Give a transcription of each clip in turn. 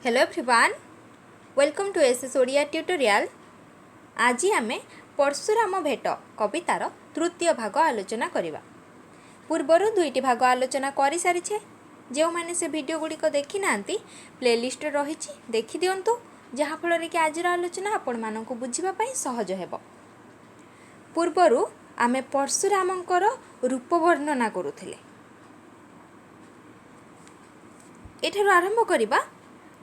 Hello everyone, welcome to SS Odia tutorial. आज आम परशुराम भेट कवितार तृतीय भाग आलोचना करवा। पूर्वर दुईटी भाग आलोचना कर सारी। जो मैंने से वीडियो गुड़िक देखी ना प्लेलिस्ट रही देखी दिंतु, जहाँफल कि आज आलोचना आपण मानक बुझापी सहज हो। पूर्वर आम परशुरामकर रूप वर्णना करुले। एठार आरंभ करवा।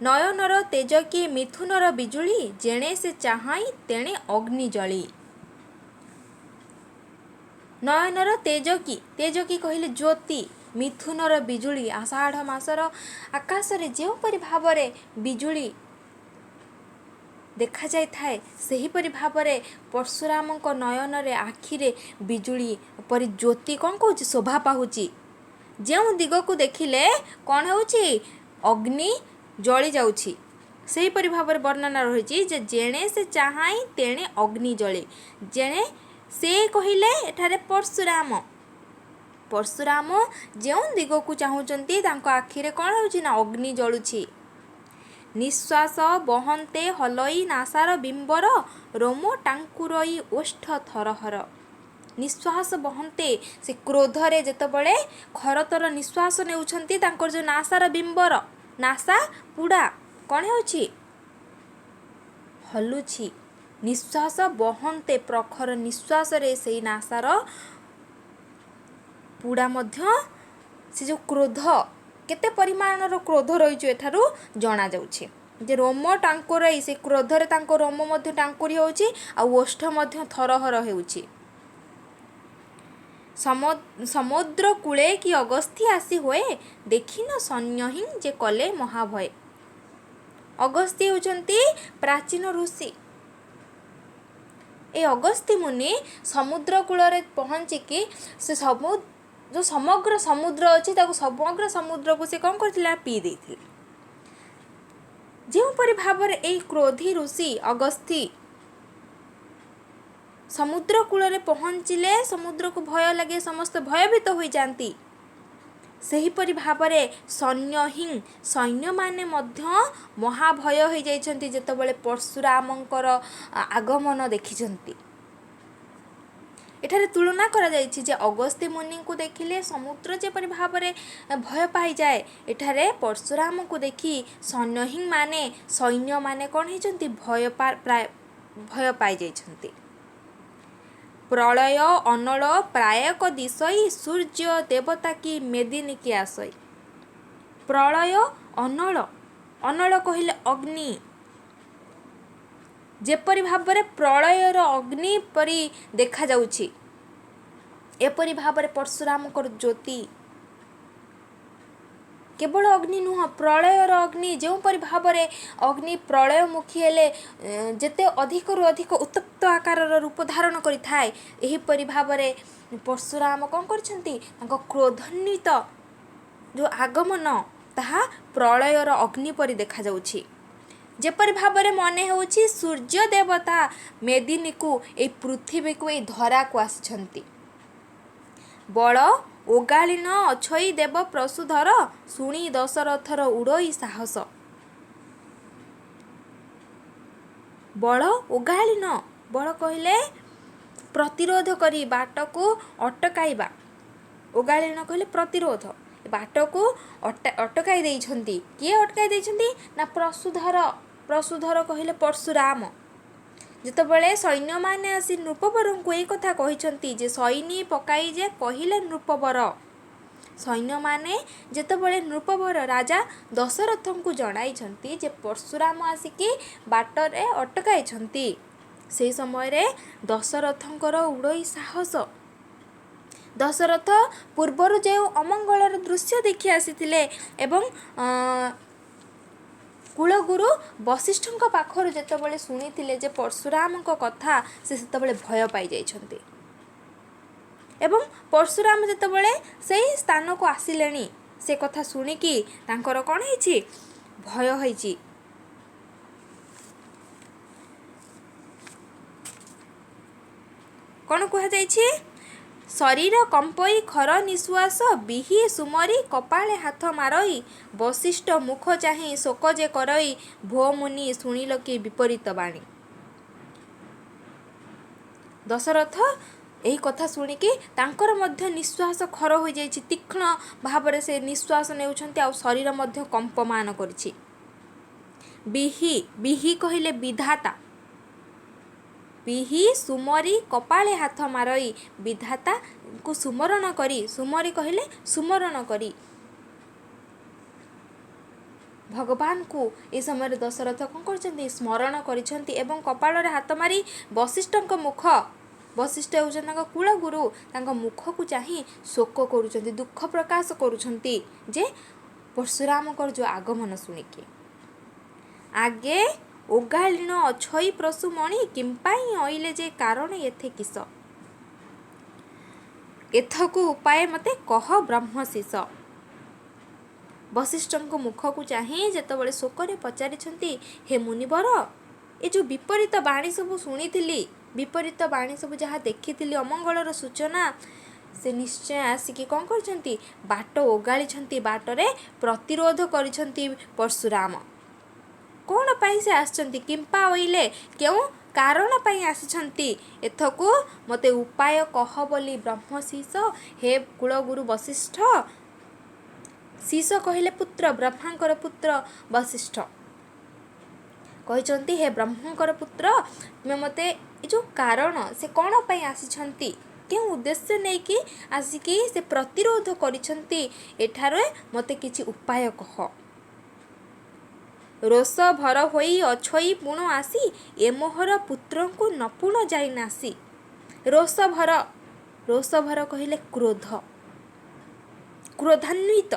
नयनर तेज कि मिथुनर बिजुली, जेणे से चाहाई तेणे अग्नि जली। नयनर तेज कि कहले ज्योति, मिथुनर बिजुली आषाढ़ मासर आकाश रे जेपरि भाव बिजुली देखा जाय थाए, सेहीपरि भाव परशुराम नयन रे आखिरे बिजुली परि ज्योति कौन कहूँ शोभा पाऊँची। जो दिग को देखिले कौन होउची अग्नि जली जाउछि। सेहीपरि भाव वर्णना रही जेणे से चाहाई तेणे अग्नि जले। जेणे से कहिले एठारे परशुराम परशुराम जो दिग को चाहूँगी आखिरे कौन होउछि ना अग्नि जलुछि। निश्वास बहन्ते हलई नासार बिंबर, रोम टांकुरई ओष्ठ थरहर। निश्वास बहन्ते से क्रोधरे जेतबळे खरतर निश्वास नेउछन्ति तांकर जो नासार बिंबर, नासा पुड़ा कौन होउछि हलुछि। निश्वास बहन्ते प्रखर निश्वास रे से नासार पुड़ा मध्य से जो क्रोध केते परिमाणर क्रोध रही एठारु जना जाउछि। जे रोम टांकुरई से क्रोधरे तांको रोम मध्य टांकुरी होउछि आ ओष्ठ मध्य थरहर हेउछि। समुद्र कूले कि अगस्थी आसी होए, देखिन सन्यहि जे कले महाभय। अगस्ती होउछन्ति प्राचीन ऋषि। ए अगस्ती मुनि समुद्र कूल पहुँचिकी से जो समग्र समुद्र अच्छी समग्र समुद्र को से कौन कर पी देथिले। जोपरि भाव ए क्रोधी ऋषि अगस्ती समुद्र कूल पहुँचिले समुद्र को भय लगे, समस्त भयभीत हो जाती। सेहीपरि भाव सैन्यहि सैन्य माने मध्य महाभय हो जाइछन्ति जेतबळे परशुरामंकर आगमन देखिछन्ति। एठारे तुलना करा जाइछि जे अगस्त्य मुनि को देखिले समुद्र जेपरि भाव भय पाई जाए, एठारे परशुराम को देखि सैन्य माने कौन होइछन्ति भय पाई जाइछन्ति। प्रलय अनल प्रायक दिशई, सूर्य देवता की मेदिनी की आशय। प्रलय अनल, अनल कहले अग्नि। जेपरि भाव प्रलयर अग्नि परि देखा जाउछि, एपरि भाव परशुरामकर ज्योति केवल अग्नि नुह, प्रलयर अग्नि जोपरि भाव अग्नि प्रलयमुखी हेले जेते अधिक रु अधिक उत्तप्त आकार रूप धारण करि थाए, एहीपरि भाव परशुराम कौन करछन्ति क्रोधान्वित जो आगमन ताहा प्रलयर अग्नि परि देखा जाउछि। जेपरि भाव मने होउछि सूर्य देवता मेदिनी को ए पृथ्वी को ए धरा को आसिछन्ति। बल ओगालीन अछई देव प्रसूधर, शुणी दशरथर उड़ई साहस। बल ओगालीन, बल कहले प्रतिरोध करी बाट को अटकाइबा। ओगालीन कहले प्रतिरोध, बाट को अटकाई देइछन्ति। किए अटकाई देइछन्ति ना प्रसूधर। प्रसूधर कहले परशुराम। जेतबळे सैन्य माने आसी नृपवर को एक कथा कहिछन्ति जे सैनी पकाई जे कहिले नृपवर। सैन्य माने जेतबळे नृपवर राजा दशरथ को जणाइछन्ति जे परशुराम आसिकी बाटरे अटकाइछन्ति, से समय रे दशरथंकर उड़ई साहस। दशरथ पूर्वर जो अमंगलर दृश्य देखि आसीथिले एवं कुलगुरु वशिष्ठ पाखर जेतबळे शुणिथिले जे परशुराम कथा, से सेतबळे भय पाई जाइछन्ति। एवं परशुराम जेतबळे सेही स्थान को आसिलेनी, से कथा शुणिकी तांकर कौन होइछि भय होइछि। कौन कहा जाइछि ଶରୀର କମ୍ପଇ ଖର ନିଶ୍ୱାସ ବିହି ସୁମରି କପାଳେ ହାତ ମାରଇ ବଶିଷ୍ଠ ମୁଖ ଚାହିଁ ଶୋକ ଯେ କରଇ ଭୋ ମୁନି ଶୁଣିଲ କି ବିପରୀତ ବାଣୀ। ଦଶରଥ ଏହି କଥା ଶୁଣିକି ତାଙ୍କର ମଧ୍ୟ ନିଶ୍ୱାସ ଖର ହୋଇଯାଇଛି। ତୀକ୍ଷ୍ଣ ଭାବରେ ସେ ନିଶ୍ୱାସ ନେଉଛନ୍ତି ଆଉ ଶରୀର ମଧ୍ୟ କମ୍ପମାନ କରିଛି। ବିହି ବିହି କହିଲେ ବିଧାତା। ବିହି ସୁମରି କପାଳେ ହାତ ମାରଇ ବିଧାତାଙ୍କୁ ସୁମରଣ କରି, ସୁମରି କହିଲେ ସୁମରଣ କରି ଭଗବାନଙ୍କୁ ଏ ସମୟରେ ଦଶରଥ କ'ଣ କରିଛନ୍ତି? ସ୍ମରଣ କରିଛନ୍ତି ଏବଂ କପାଳରେ ହାତ ମାରି ବଶିଷ୍ଠଙ୍କ ମୁଖ, ବଶିଷ୍ଠ ହେଉଛନ୍ତି ତାଙ୍କ କୁଳଗୁରୁ, ତାଙ୍କ ମୁଖକୁ ଚାହିଁ ଶୋକ କରୁଛନ୍ତି, ଦୁଃଖ ପ୍ରକାଶ କରୁଛନ୍ତି ଯେ ପରଶୁରାମଙ୍କର ଯେଉଁ ଆଗମନ ଶୁଣିକି। ଆଗେ ଓଗାଳିଣ ଅଛଇ ପ୍ରସୁମଣି କିମ୍ପାଇଁ ଅଇଲେ ଯେ କାରଣ ଏଥେ କିସ ଏଥକୁ ଉପାୟ ମୋତେ କହ ବ୍ରହ୍ମଶିଷ। ବଶିଷ୍ଠଙ୍କ ମୁଖକୁ ଚାହିଁ ଯେତେବେଳେ ଶୋକରେ ପଚାରିଛନ୍ତି, ହେ ମୁନିବର, ଏ ଯେଉଁ ବିପରୀତ ବାଣୀ ସବୁ ଶୁଣିଥିଲି, ବିପରୀତ ବାଣୀ ସବୁ ଯାହା ଦେଖିଥିଲି, ଅମଙ୍ଗଳର ସୂଚନା, ସେ ନିଶ୍ଚୟ ଆସିକି କ'ଣ କରିଛନ୍ତି? ବାଟ ଓଗାଳିଛନ୍ତି, ବାଟରେ ପ୍ରତିରୋଧ କରିଛନ୍ତି ପରଶୁରାମ। କ'ଣ ପାଇଁ ସେ ଆସିଛନ୍ତି? କିମ୍ପା ଅଇଲେ, କେଉଁ କାରଣ ପାଇଁ ଆସିଛନ୍ତି? ଏଥକୁ ମୋତେ ଉପାୟ କହ ବୋଲି ବ୍ରହ୍ମଶିଷ, ହେ କୁଳଗୁରୁ ବଶିଷ୍ଠ। ଶିଷ କହିଲେ ପୁତ୍ର, ବ୍ରହ୍ମାଙ୍କର ପୁତ୍ର ବଶିଷ୍ଠ କହିଛନ୍ତି, ହେ ବ୍ରହ୍ମଙ୍କର ପୁତ୍ର, ତୁମେ ମୋତେ ଏ ଯେଉଁ କାରଣ, ସେ କ'ଣ ପାଇଁ ଆସିଛନ୍ତି, କେଉଁ ଉଦ୍ଦେଶ୍ୟ ନେଇକି ଆସିକି ସେ ପ୍ରତିରୋଧ କରିଛନ୍ତି, ଏଠାରେ ମୋତେ କିଛି ଉପାୟ କହ। ରୋଷ ଭର ହୋଇ ଅଛଇ ପୁଣ ଆସି ଏ ମୋହର ପୁତ୍ରଙ୍କୁ ନପୁଣ ଯାଇ ନାସି। ରୋଷ ଭର, ରୋଷ ଭର କହିଲେ କ୍ରୋଧ, କ୍ରୋଧାନ୍ୱିତ।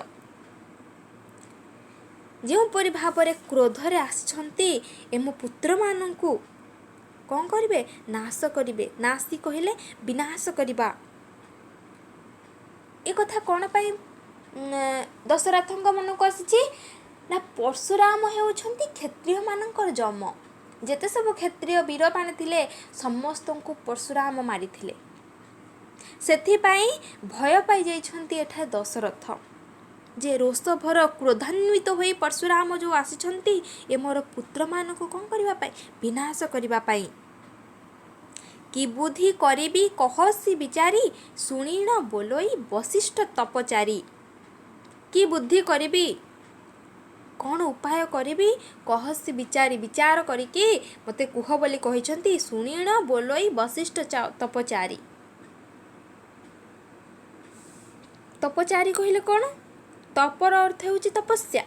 ଯେଉଁପରି ଭାବରେ କ୍ରୋଧରେ ଆସିଛନ୍ତି, ଏ ମୋ ପୁତ୍ରମାନଙ୍କୁ କ'ଣ କରିବେ? ନାଶ କରିବେ। ନାସି କହିଲେ ବିନାଶ କରିବା। ଏ କଥା କ'ଣ ପାଇଁ ଦଶରଥଙ୍କ ମନକୁ ଆସିଛି? ନା ପରଶୁରାମ ହେଉଛନ୍ତି କ୍ଷତ୍ରିୟମାନଙ୍କର ଯମ। ଯେତେ ସବୁ କ୍ଷତ୍ରିୟ ବୀରମାନେ ଥିଲେ ସମସ୍ତଙ୍କୁ ପରଶୁରାମ ମାରିଥିଲେ। ସେଥିପାଇଁ ଭୟ ପାଇଯାଇଛନ୍ତି ଏଠାରେ ଦଶରଥ ଯେ ରୋଷଭର କ୍ରୋଧାନ୍ୱିତ ହୋଇ ପରଶୁରାମ ଯେଉଁ ଆସିଛନ୍ତି, ଏ ମୋର ପୁତ୍ରମାନଙ୍କୁ କ'ଣ କରିବା ପାଇଁ? ବିନାଶ କରିବା ପାଇଁ। କି ବୁଦ୍ଧି କରିବି କହସି ବିଚାରି ଶୁଣିଣ ବୋଲୋଇ ବଶିଷ୍ଠ ତପଚାରି। କି ବୁଦ୍ଧି କରିବି, କ'ଣ ଉପାୟ କରିବି? କହସି ବିଚାରି, ବିଚାର କରିକି ମୋତେ କୁହ ବୋଲି କହିଛନ୍ତି। ଶୁଣିଣ ବୋଲୋଇ ବଶିଷ୍ଠ ତପଚାରି। ତପଚାରି କହିଲେ କ'ଣ? ତପର ଅର୍ଥ ହେଉଛି ତପସ୍ୟା।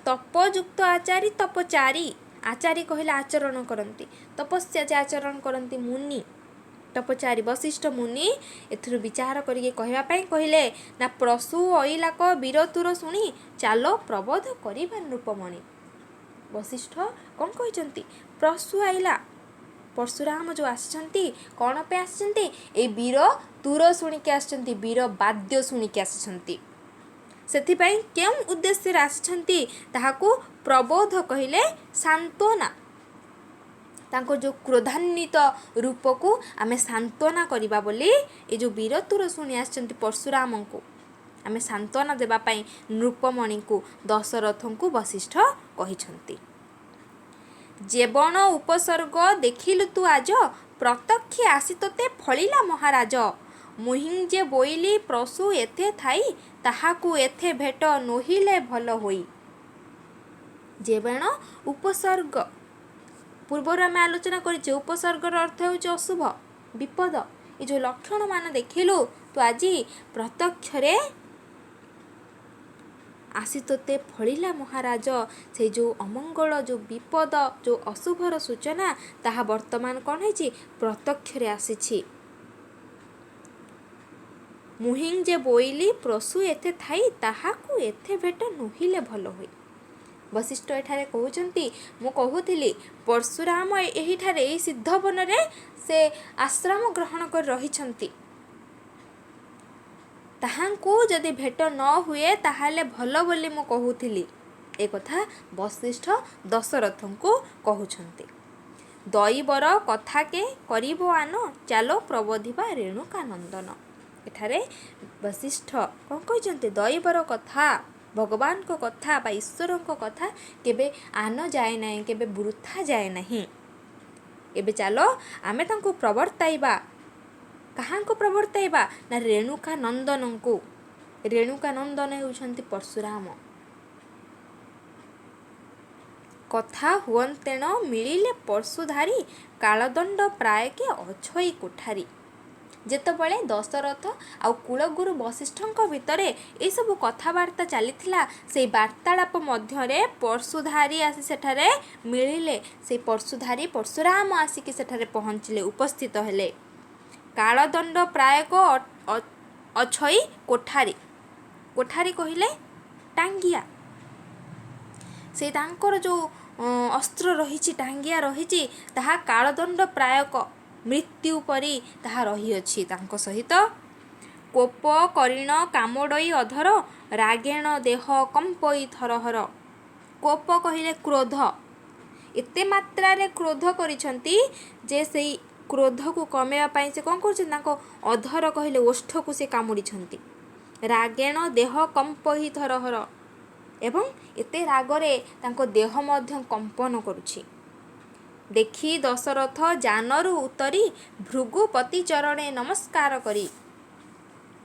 ତପଯୁକ୍ତ ଆଚାରୀ ତପଚାରୀ। ଆଚାରୀ କହିଲେ ଆଚରଣ କରନ୍ତି, ତପସ୍ୟା ଯେ ଆଚରଣ କରନ୍ତି, ମୁନି ତପଚାରୀ ବଶିଷ୍ଠ ମୁନି ଏଥିରୁ ବିଚାର କରିକି କହିବା ପାଇଁ କହିଲେ, ନା ପ୍ରସୁ ଅଇଲାକ ବୀରତୁର ଶୁଣି ଚାଲ ପ୍ରବୋଧ କରିବା ନୃପମଣି। ବଶିଷ୍ଠ କ'ଣ କହିଛନ୍ତି? ପ୍ରସୁ ଆଇଲା, ପରଶୁରାମ ଯେଉଁ ଆସିଛନ୍ତି, କ'ଣ ପାଇଁ ଆସିଛନ୍ତି? ଏଇ ବୀର ତୁର ଶୁଣିକି ଆସିଛନ୍ତି, ବୀର ବାଦ୍ୟ ଶୁଣିକି ଆସିଛନ୍ତି। ସେଥିପାଇଁ କେଉଁ ଉଦ୍ଦେଶ୍ୟରେ ଆସିଛନ୍ତି ତାହାକୁ ପ୍ରବୋଧ କହିଲେ ସାନ୍ତ୍ୱନା। ତାଙ୍କ ଯେଉଁ କ୍ରୋଧାନ୍ୱିତ ରୂପକୁ ଆମେ ସାନ୍ତ୍ୱନା କରିବା ବୋଲି ଏ ଯେଉଁ ବୀରତୁର ଶୁଣି ଆସିଛନ୍ତି ପରଶୁରାମଙ୍କୁ, ଆମେ ସାନ୍ତ୍ୱନା ଦେବା ପାଇଁ ନୃପମଣିଙ୍କୁ, ଦଶରଥଙ୍କୁ ବଶିଷ୍ଠ କହିଛନ୍ତି। ଜେବଣ ଉପସର୍ଗ ଦେଖିଲୁ ତୁ ଆଜ ପ୍ରତ୍ୟକ୍ଷେ ଆସି ତୋତେ ଫଳିଲା ମହାରାଜ। ମୁହିଁ ଯେ ବୋଇଲି ପ୍ରସୁ ଏଥେ ଥାଇ ତାହାକୁ ଏଥେ ଭେଟ ନୋହିଲେ ଭଲ ହୋଇ। ଜେବଣ ଉପସର୍ଗ ପୂର୍ବରୁ ଆମେ ଆଲୋଚନା କରିଛେ। ଉପସର୍ଗର ଅର୍ଥ ହେଉଛି ଅଶୁଭ, ବିପଦ। ଏ ଯେଉଁ ଲକ୍ଷଣମାନ ଦେଖିଲୁ ତୁ ଆଜି ପ୍ରତ୍ୟକ୍ଷରେ ଆସି ତୋତେ ଫଳିଲା ମହାରାଜ। ସେଇ ଯେଉଁ ଅମଙ୍ଗଳ, ଯେଉଁ ବିପଦ, ଯେଉଁ ଅଶୁଭର ସୂଚନା, ତାହା ବର୍ତ୍ତମାନ କ'ଣ ହେଇଛି? ପ୍ରତ୍ୟକ୍ଷରେ ଆସିଛି। ମୁହିଁ ଯେ ବୋଇଲି ପ୍ରସୁ ଏଥେ ଥାଇ ତାହାକୁ ଏଥେ ଭେଟ ନୋହିଲେ ଭଲ ହୋଇ। ବଶିଷ୍ଠ ଏଠାରେ କହୁଛନ୍ତି, ମୁଁ କହୁଥିଲି ପରଶୁରାମ ଏହିଠାରେ, ଏହି ସିଦ୍ଧବନରେ ସେ ଆଶ୍ରମ ଗ୍ରହଣ କରି ରହିଛନ୍ତି, ତାହାଙ୍କୁ ଯଦି ଭେଟ ନ ହୁଏ ତାହେଲେ ଭଲ ବୋଲି ମୁଁ କହୁଥିଲି। ଏ କଥା ବଶିଷ୍ଠ ଦଶରଥଙ୍କୁ କହୁଛନ୍ତି। ଦଇବର କଥାକେ କରିବ ଆନ ଚାଲ ପ୍ରବୋଧିବା ରେଣୁକା ନନ୍ଦନ। ଏଠାରେ ବଶିଷ୍ଠ କ'ଣ କହିଛନ୍ତି? ଦୈବର କଥା, ଭଗବାନଙ୍କ କଥା ବା ଈଶ୍ୱରଙ୍କ କଥା କେବେ ଆନ ଯାଏ ନାହିଁ, କେବେ ବୃଥା ଯାଏ ନାହିଁ। ଏବେ ଚାଲ ଆମେ ତାଙ୍କୁ ପ୍ରବର୍ତ୍ତାଇବା। କାହାଙ୍କୁ ପ୍ରବର୍ତ୍ତାଇବା? ନା ରେଣୁକା ନନ୍ଦନଙ୍କୁ। ରେଣୁକା ନନ୍ଦନ ହେଉଛନ୍ତି ପରଶୁରାମ। କଥା ହୁଅନ୍ତେଣ ମିଳିଲେ ପରଶୁଧାରୀ, କାଳଦଣ୍ଡ ପ୍ରାୟକେ ଅଛଇ କୋଠାରୀ। ଯେତେବେଳେ ଦଶରଥ ଆଉ କୁଳଗୁରୁ ବଶିଷ୍ଠଙ୍କ ଭିତରେ ଏସବୁ କଥାବାର୍ତ୍ତା ଚାଲିଥିଲା, ସେଇ ବାର୍ତ୍ତାଳାପ ମଧ୍ୟରେ ପରଶୁଧାରୀ ଆସି ସେଠାରେ ମିଳିଲେ। ସେଇ ପରଶୁଧାରୀ ପରଶୁରାମ ଆସିକି ସେଠାରେ ପହଞ୍ଚିଲେ, ଉପସ୍ଥିତ ହେଲେ। କାଳଦଣ୍ଡ ପ୍ରାୟକ ଅଛଇ କୋଠାରୀ। କୋଠାରୀ କହିଲେ ଟାଙ୍ଗିଆ। ସେ ତାଙ୍କର ଯେଉଁ ଅସ୍ତ୍ର ରହିଛି, ଟାଙ୍ଗିଆ ରହିଛି, ତାହା କାଳଦଣ୍ଡ ପ୍ରାୟକ ମୃତ୍ୟୁ ପରି ତାହା ରହିଅଛି ତାଙ୍କ ସହିତ। କୋପ କରିଣ କାମୋଡ଼ଇ ଅଧର, ରାଗେଣ ଦେହ କମ୍ପଇ ଥରହର। କୋପ କହିଲେ କ୍ରୋଧ। ଏତେ ମାତ୍ରାରେ କ୍ରୋଧ କରିଛନ୍ତି ଯେ ସେଇ କ୍ରୋଧକୁ କମେଇବା ପାଇଁ ସେ କ'ଣ କରୁଛନ୍ତି? ତାଙ୍କ ଅଧର କହିଲେ ଓଷ୍ଠକୁ ସେ କାମୁଡ଼ିଛନ୍ତି। ରାଗେଣ ଦେହ କମ୍ପଇ ଥରହର, ଏବଂ ଏତେ ରାଗରେ ତାଙ୍କ ଦେହ ମଧ୍ୟ କମ୍ପନ କରୁଛି। ଦେଖି ଦଶରଥ ଯାନରୁ ଉତରି, ଭୃଗୁପତି ଚରଣେ ନମସ୍କାର କରି।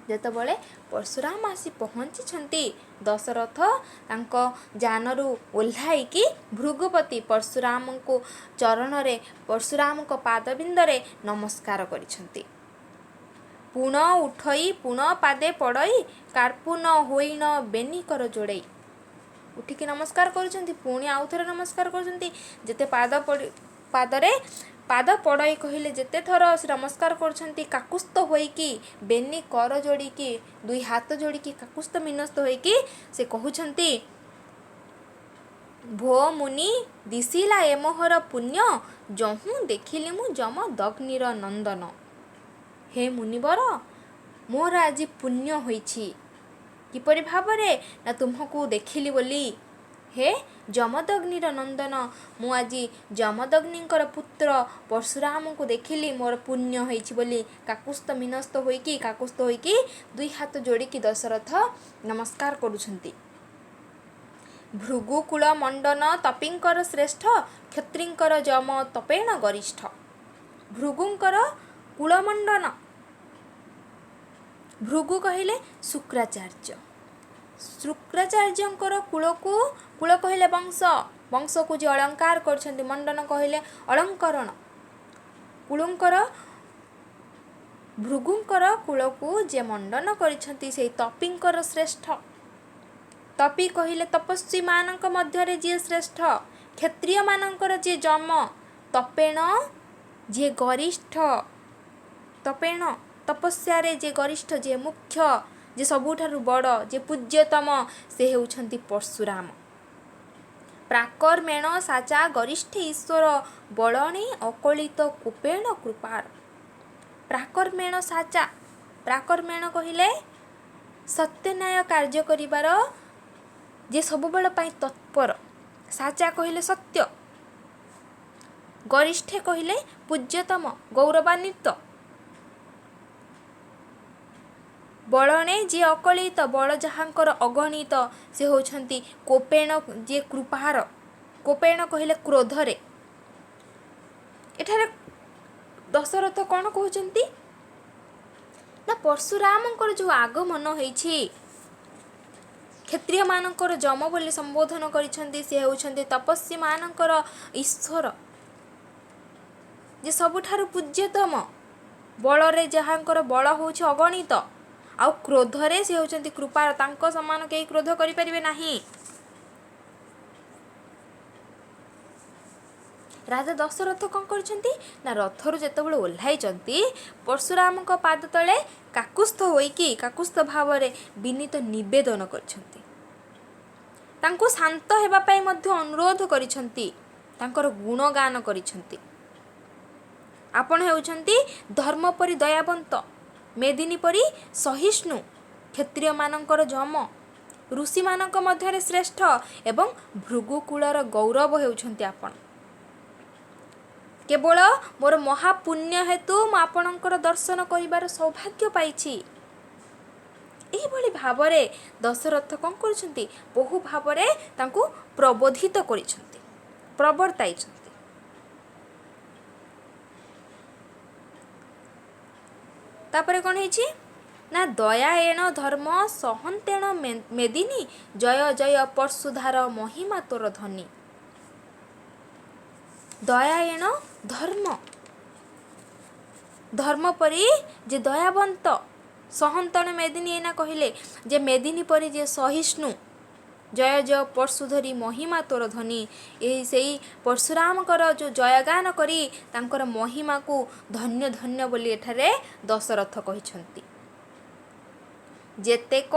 ଯେତେବେଳେ ପରଶୁରାମ ଆସି ପହଞ୍ଚିଛନ୍ତି, ଦଶରଥ ତାଙ୍କ ଯାନରୁ ଓହ୍ଲାଇକି ଭୃଗୁପତି ପରଶୁରାମଙ୍କୁ ଚରଣରେ, ପରଶୁରାମଙ୍କ ପାଦବିନ୍ଦରେ ନମସ୍କାର କରିଛନ୍ତି। ପୁଣ ଉଠଇ ପୁଣ ପାଦେ ପଡ଼ଇ, କାର୍ପୁନ ହୋଇଣ ବେନି କର ଯୋଡ଼େଇ। ଉଠିକି ନମସ୍କାର କରୁଛନ୍ତି, ପୁଣି ଆଉ ଥରେ ନମସ୍କାର କରୁଛନ୍ତି। ଯେତେ ପାଦରେ ପାଦ ପଡ଼ଇ କହିଲେ ଯେତେ ଥର ସେ ନମସ୍କାର କରୁଛନ୍ତି, କାକୁସ୍ଥ ହୋଇକି, ବେନି କର ଯୋଡ଼ିକି, ଦୁଇ ହାତ ଯୋଡ଼ିକି କାକୁସ୍ଥ ମିନସ୍ତ ହୋଇକି ସେ କହୁଛନ୍ତି, ଭୋ ମୁନି ଦିଶିଲା ଏ ମୋହର ପୁଣ୍ୟ, ଯହୁଁ ଦେଖିଲି ମୁଁ ଯମ ଦଗ୍ନିର ନନ୍ଦନ। ହେ ମୁନିବର, ମୋର ଆଜି ପୁଣ୍ୟ ହୋଇଛି। କିପରି ଭାବରେ? ନା ତୁମକୁ ଦେଖିଲି ବୋଲି। ହେ ଯମଦଗ୍ନିର ନନ୍ଦନ, ମୁଁ ଆଜି ଯମଦଗ୍ନିଙ୍କର ପୁତ୍ର ପରଶୁରାମଙ୍କୁ ଦେଖିଲି, ମୋର ପୁଣ୍ୟ ହୋଇଛି ବୋଲି କାକୁସ୍ଥ ମିନସ୍ତ ହୋଇକି, କାକୁସ୍ଥ ହୋଇକି ଦୁଇ ହାତ ଯୋଡ଼ିକି ଦଶରଥ ନମସ୍କାର କରୁଛନ୍ତି। ଭୃଗୁକୁଳ ମଣ୍ଡନ ତପିଙ୍କର ଶ୍ରେଷ୍ଠ, କ୍ଷତ୍ରିଙ୍କର ଯମ ତପେଣ ଗରିଷ୍ଠ। ଭୃଗୁଙ୍କର କୁଳମଣ୍ଡନ। ଭୃଗୁ କହିଲେ ଶୁକ୍ରାଚାର୍ଯ୍ୟ। ଶୁକ୍ରାଚାର୍ଯ୍ୟଙ୍କର କୁଳକୁ, କୁଳ କହିଲେ ବଂଶ, ବଂଶକୁ ଯିଏ ଅଳଙ୍କାର କରିଛନ୍ତି, ମଣ୍ଡନ କହିଲେ ଅଳଙ୍କରଣ। ଭୃଗୁଙ୍କର କୁଳକୁ ଯିଏ ମଣ୍ଡନ କରିଛନ୍ତି, ସେଇ ତପିଙ୍କର ଶ୍ରେଷ୍ଠ। ତପି କହିଲେ ତପସ୍ୱୀମାନଙ୍କ ମଧ୍ୟରେ ଯିଏ ଶ୍ରେଷ୍ଠ। କ୍ଷତ୍ରିୟମାନଙ୍କର ଯିଏ ଯମ। ତପେଣ ଯିଏ ଗରିଷ୍ଠ। ତପେଣ ତପସ୍ୟାରେ ଯିଏ ଗରିଷ୍ଠ, ଯିଏ ମୁଖ୍ୟ, ଯିଏ ସବୁଠାରୁ ବଡ଼, ଯିଏ ପୂଜ୍ୟତମ, ସେ ହେଉଛନ୍ତି ପରଶୁରାମ। ପ୍ରାକର୍ମେଣ ସାଚା ଗରିଷ୍ଠେ ଈଶ୍ୱର, ବଳଣେ ଅକଳିତ କୋପେଣ କୃପାର। ପ୍ରାକର୍ମେଣ ସାଚା। ପ୍ରାକର୍ମେଣ କହିଲେ ସତ୍ୟନ୍ୟାୟ କାର୍ଯ୍ୟ କରିବାର ଯିଏ ସବୁବେଳ ପାଇଁ ତତ୍ପର। ସାଚା କହିଲେ ସତ୍ୟ। ଗରିଷ୍ଠେ କହିଲେ ପୂଜ୍ୟତମ, ଗୌରବାନ୍ୱିତ। ବଳଣେ ଯିଏ ଅକଳିତ, ବଳ ଯାହାଙ୍କର ଅଗଣିତ, ସେ ହେଉଛନ୍ତି କୋପେଣ ଯିଏ କୃପାର। କୋପେଣ କହିଲେ କ୍ରୋଧରେ। ଏଠାରେ ଦଶରଥ କ'ଣ କହୁଛନ୍ତି? ନା ପରଶୁରାମଙ୍କର ଯେଉଁ ଆଗମନ ହେଇଛି, କ୍ଷତ୍ରିୟମାନଙ୍କର ଯମ ବୋଲି ସମ୍ବୋଧନ କରିଛନ୍ତି, ସେ ହେଉଛନ୍ତି ତପସ୍ୱୀମାନଙ୍କର ଈଶ୍ୱର, ଯେ ସବୁଠାରୁ ପୂଜ୍ୟତମ। ବଳରେ ଯାହାଙ୍କର ବଳ ହେଉଛି ଅଗଣିତ, ଆଉ କ୍ରୋଧରେ ସେ ହେଉଛନ୍ତି କୃପାର। ତାଙ୍କ ସମାନ କେହି କ୍ରୋଧ କରିପାରିବେ ନାହିଁ। ରାଜା ଦଶରଥ କ'ଣ କରିଛନ୍ତି? ନା ରଥରୁ ଯେତେବେଳେ ଓହ୍ଲାଇଛନ୍ତି, ପରଶୁରାମଙ୍କ ପାଦ ତଳେ କାକୁସ୍ଥ ହୋଇକି, କାକୁସ୍ଥ ଭାବରେ ବିନୀତ ନିବେଦନ କରିଛନ୍ତି। ତାଙ୍କୁ ଶାନ୍ତ ହେବା ପାଇଁ ମଧ୍ୟ ଅନୁରୋଧ କରିଛନ୍ତି, ତାଙ୍କର ଗୁଣଗାନ କରିଛନ୍ତି। ଆପଣ ହେଉଛନ୍ତି ଧର୍ମ ପରି ଦୟାବନ୍ତ, ମେଦିନୀ ପରି ସହିଷ୍ଣୁ, କ୍ଷତ୍ରିୟମାନଙ୍କର ଯମ, ଋଷିମାନଙ୍କ ମଧ୍ୟରେ ଶ୍ରେଷ୍ଠ, ଏବଂ ଭୃଗୁକୁଳର ଗୌରବ ହେଉଛନ୍ତି ଆପଣ। କେବଳ ମୋର ମହାପୁଣ୍ୟ ହେତୁ ମୁଁ ଆପଣଙ୍କର ଦର୍ଶନ କରିବାର ସୌଭାଗ୍ୟ ପାଇଛି। ଏହିଭଳି ଭାବରେ ଦଶରଥ କ'ଣ କରିଛନ୍ତି, ବହୁ ଭାବରେ ତାଙ୍କୁ ପ୍ରବୋଧିତ କରିଛନ୍ତି, ପ୍ରବର୍ତ୍ତାଇଛନ୍ତି। ତାପରେ କ'ଣ ହେଇଛି ନା, ଦୟା ଏଣ ଧର୍ମ ସହନ୍ତେଣ ମେଦିନୀ, ଜୟ ଜୟ ପର୍ଶୁଧାର ମହିମା ତୋର ଧନୀ। ଦୟା ଏଣ ଧର୍ମ, ଧର୍ମ ପରି ଯେ ଦୟାବନ୍ତ, ସହନ୍ତଣ ମେଦିନୀ ଏଇନା କହିଲେ ଯେ ମେଦିନୀ ପରି ଯେ ସହିଷ୍ଣୁ, ଜୟ ଜୟ ପର୍ଶୁଧରି ମହିମା ତୋର ଧନୀ। ଏହି ସେଇ ପରଶୁରାମଙ୍କର ଯେଉଁ ଜୟଗାନ କରି ତାଙ୍କର ମହିମାକୁ ଧନ୍ୟ ଧନ୍ୟ ବୋଲି ଏଠାରେ ଦଶରଥ କହିଛନ୍ତି। ଯେତେକ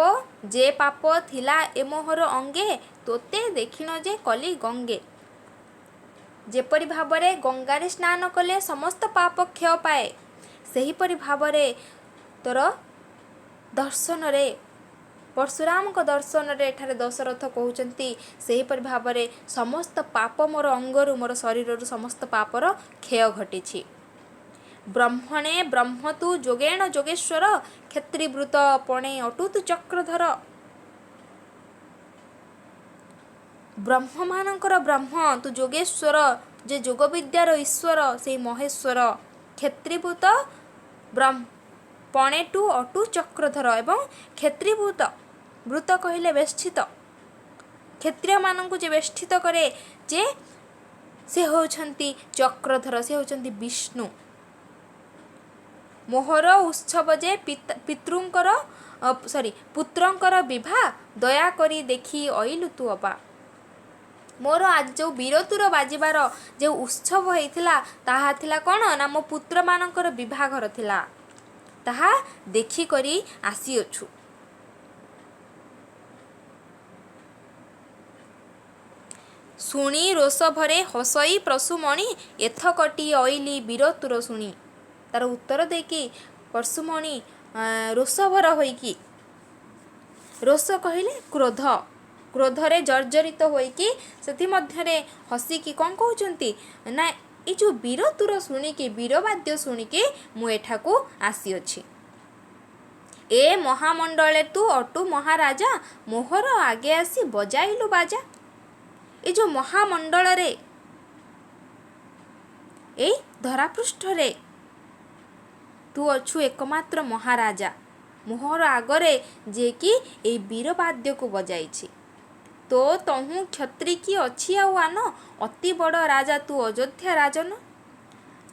ଯେ ପାପ ଥିଲା ଏ ମୋହର ଅଙ୍ଗେ, ତୋତେ ଦେଖିଣ ଯେ କଲି ଗଙ୍ଗେ। ଯେପରି ଭାବରେ ଗଙ୍ଗାରେ ସ୍ନାନ କଲେ ସମସ୍ତ ପାପ କ୍ଷୟ ପାଏ, ସେହିପରି ଭାବରେ ତୋର ଦର୍ଶନରେ, ପରଶୁରାମଙ୍କ ଦର୍ଶନରେ ଏଠାରେ ଦଶରଥ କହୁଛନ୍ତି, ସେହିପରି ଭାବରେ ସମସ୍ତ ପାପ ମୋର ଅଙ୍ଗରୁ, ମୋର ଶରୀରରୁ ସମସ୍ତ ପାପର କ୍ଷୟ ଘଟିଛି। ବ୍ରହ୍ମଣେ ବ୍ରହ୍ମ ତୁ ଯୋଗେଣ ଯୋଗେଶ୍ୱର, କ୍ଷତ୍ରିବୃତ ପଣେ ଅଟୁ ତୁ ଚକ୍ରଧର। ବ୍ରହ୍ମମାନଙ୍କର ବ୍ରହ୍ମ ତୁ ଯୋଗେଶ୍ୱର, ଯେ ଯୋଗ ବିଦ୍ୟାର ଈଶ୍ୱର ସେଇ ମହେଶ୍ୱର। କ୍ଷତ୍ରିବୃତ ପଣେ ଟୁ ଅଟୁ ଚକ୍ରଧର, ଏବଂ କ୍ଷତ୍ରିବୃତ, ବୃତ କହିଲେ ବେଷ୍ଟିତ, କ୍ଷତ୍ରିୟମାନଙ୍କୁ ଯେ ବେଷ୍ଟିତ କରେ, ଯେ ସେ ହେଉଛନ୍ତି ଚକ୍ରଧର, ସେ ହେଉଛନ୍ତି ବିଷ୍ଣୁ। ମୋହର ଉତ୍ସବ ଯେ ପୁତ୍ରଙ୍କର ବିଭା, ଦୟାକରି ଦେଖି ଅଇଲୁ ତୁ ଅବା। ମୋର ଆଜି ଯେଉଁ ବୀରତ୍ୱର ବାଜିବାର ଯେଉଁ ଉତ୍ସବ ହେଇଥିଲା, ତାହା ଥିଲା କ'ଣ ନା, ମୋ ପୁତ୍ରମାନଙ୍କର ବିଭାଘର ଥିଲା, ତାହା ଦେଖିକରି ଆସିଅଛୁ। ଶୁଣି ରୋଷ ଭରେ ହସଇ ପରଶୁମଣି, ଏଥକଟି ଅଇଲି ବୀରତ୍ୱର ଶୁଣି। ତାର ଉତ୍ତର ଦେଇକି ପରଶୁମଣି ରୋଷଭର ହୋଇକି, ରୋଷ କହିଲେ କ୍ରୋଧ, କ୍ରୋଧରେ ଜର୍ଜରିତ ହୋଇକି ସେଥିମଧ୍ୟରେ ହସିକି କ'ଣ କହୁଛନ୍ତି ନା, ଏ ଯେଉଁ ବୀରତ୍ୱର ଶୁଣିକି, ବୀରବାଦ୍ୟ ଶୁଣିକି ମୁଁ ଏଠାକୁ ଆସିଅଛି। ଏ ମହାମଣ୍ଡଳେ ତୁ ଅଟୁ ମହାରାଜା, ମୋହର ଆଗେ ଆସି ବଜାଇଲୁ ବାଜା। ଏ ଯେଉଁ ମହାମଣ୍ଡଳରେ, ଏଇ ଧରାପୃଷ୍ଠରେ ତୁ ଅଛୁ ଏକମାତ୍ର ମହାରାଜା, ମୋହର ଆଗରେ ଯିଏକି ଏଇ ବୀରବାଦ୍ୟକୁ ବଜାଇଛି। ତୋ ତହୁଁ କ୍ଷତ୍ରି କି ଅଛି ଆଉ ଆନ, ଅତି ବଡ଼ ରାଜା ତୁ ଅଯୋଧ୍ୟା ରାଜନ।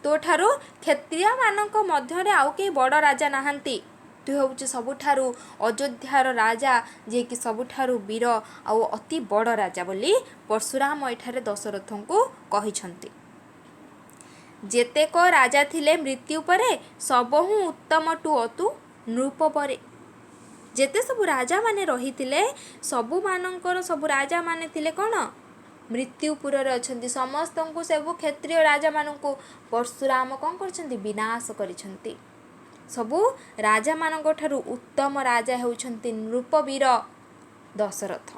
ତୋ ଠାରୁ କ୍ଷତ୍ରିୟମାନଙ୍କ ମଧ୍ୟରେ ଆଉ କେହି ବଡ଼ ରାଜା ନାହାନ୍ତି, ତୁ ହେଉଛୁ ସବୁଠାରୁ ଅଯୋଧ୍ୟାର ରାଜା, ଯିଏକି ସବୁଠାରୁ ବୀର ଆଉ ଅତି ବଡ଼ ରାଜା ବୋଲି ପରଶୁରାମ ଏଠାରେ ଦଶରଥଙ୍କୁ କହିଛନ୍ତି। ଯେତେକ ରାଜା ଥିଲେ ମୃତ୍ୟୁ ପରେ, ସବହୁଁ ଉତ୍ତମ ଟୁ ଅତୁ ନୃପବରେ। ଯେତେ ସବୁ ରାଜାମାନେ ରହିଥିଲେ, ସବୁ ରାଜାମାନେ ଥିଲେ କ'ଣ, ମୃତ୍ୟୁପୁରରେ ଅଛନ୍ତି। ସମସ୍ତଙ୍କୁ, ସବୁ କ୍ଷତ୍ରିୟ ରାଜାମାନଙ୍କୁ ପରଶୁରାମ କ'ଣ କରିଛନ୍ତି, ବିନାଶ କରିଛନ୍ତି। ସବୁ ରାଜାମାନଙ୍କ ଠାରୁ ଉତ୍ତମ ରାଜା ହେଉଛନ୍ତି ନୃପବୀର ଦଶରଥ।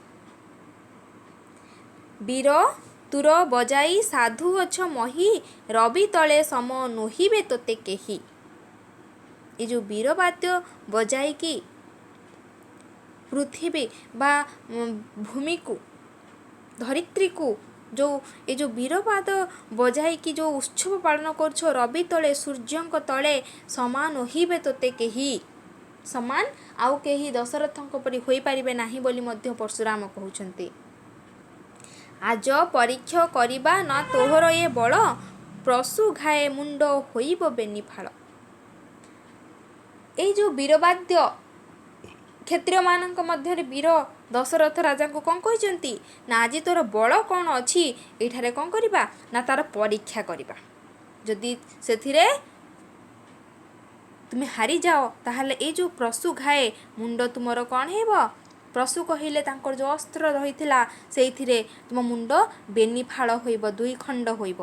ବୀର ତୁର ବଜାଇ ସାଧୁ ଅଛ ମହି, ରବି ତଳେ ସମ ନୋହିବେ ତୋତେ କେହି। ଏ ଯେଉଁ ବୀରବାଦ୍ୟ ବଜାଇକି ପୃଥିବୀ ବା ଭୂମିକୁ, ଧରିତ୍ରୀକୁ ଏ ଯେଉଁ ବୀରବାଦ ବଜାଇକି ଯେଉଁ ଉତ୍ସବ ପାଳନ କରୁଛ, ରବି ତଳେ, ସୂର୍ଯ୍ୟଙ୍କ ତଳେ ସମାନ ହୋଇବେ ତୋତେ କେହି, ସମାନ ଆଉ କେହି ଦଶରଥଙ୍କ ପରି ହୋଇପାରିବେ ନାହିଁ ବୋଲି ମଧ୍ୟ ପରଶୁରାମ କହୁଛନ୍ତି। ଆଜ ପରୀକ୍ଷ କରିବା ନା ତୋହର ଏ ବଳ, ପଶୁ ଘାଏ ମୁଣ୍ଡ ହୋଇବ ବେନିଫାଳ। ଏଇ ଯେଉଁ ବୀରବାଦ୍ୟ, କ୍ଷତ୍ରିୟମାନଙ୍କ ମଧ୍ୟରେ ବୀର ଦଶରଥ ରାଜାଙ୍କୁ କ'ଣ କହିଛନ୍ତି ନା, ଆଜି ତୋର ବଳ କ'ଣ ଅଛି, ଏଇଠାରେ କ'ଣ କରିବା ନା, ତାର ପରୀକ୍ଷା କରିବା। ଯଦି ସେଥିରେ ତୁମେ ହାରିଯାଅ, ତାହେଲେ ଏଇ ଯେଉଁ ପଶୁ ଘାଏ, ମୁଣ୍ଡ ତୁମର କ'ଣ ହେବ, ପଶୁ କହିଲେ ତାଙ୍କର ଯେଉଁ ଅସ୍ତ୍ର ରହିଥିଲା, ସେଇଥିରେ ତୁମ ମୁଣ୍ଡ ବେନିଫାଳ ହୋଇବ, ଦୁଇ ଖଣ୍ଡ ହୋଇବ।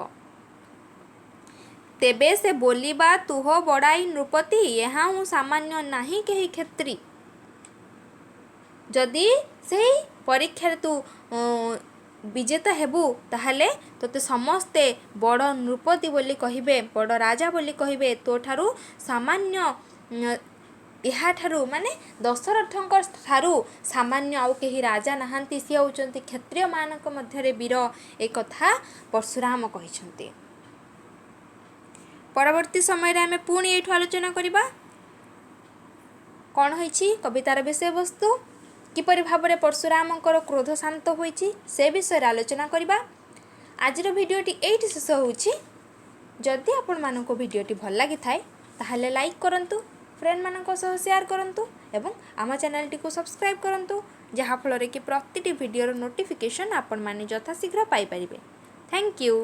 ତେବେ ସେ ବୋଲିବା ତୁହ ବଡ଼ାଇ ନୃପତି, ଏହା ମୁଁ ସାମାନ୍ୟ ନାହିଁ କେହି କ୍ଷତ୍ରି। ଯଦି ସେଇ ପରୀକ୍ଷାରେ ତୁ ବିଜେତା ହେବୁ, ତାହେଲେ ତୋତେ ସମସ୍ତେ ବଡ଼ ନୃପତି ବୋଲି କହିବେ, ବଡ଼ ରାଜା ବୋଲି କହିବେ। ତୋ ଠାରୁ ସାମାନ୍ୟ एहाठारु माने दशरथଙ୍କ ଠାରୁ सामान्य आउ केही राजा नाहांती सी होउचंती क्षत्रिय मानक मध्यरे वीर एक कथा परशुराम कहिसंती। परवर्ती समय रे हमें पुणी एठु आलोचना करिबा कौन होइछि कवितार विषय वस्तु किपरि भाबरे परशुरामंकर क्रोध शांत होइछि से विषय आलोचना करिबा। आजिर भिडियोटी एइठी शेष होउछि। जदि आपण मानको भिडियोटी भल लागि थाए ताहले लाइक करंतु, फ्रेंड मानको सह शेयर करंतु एवं आम चैनल टी को सब्सक्राइब करंतु जहा फल रे कि प्रतिटी भिडियोर नोटिफिकेशन आपण माने यथाशीघ्र पाई परिबे। Thank you.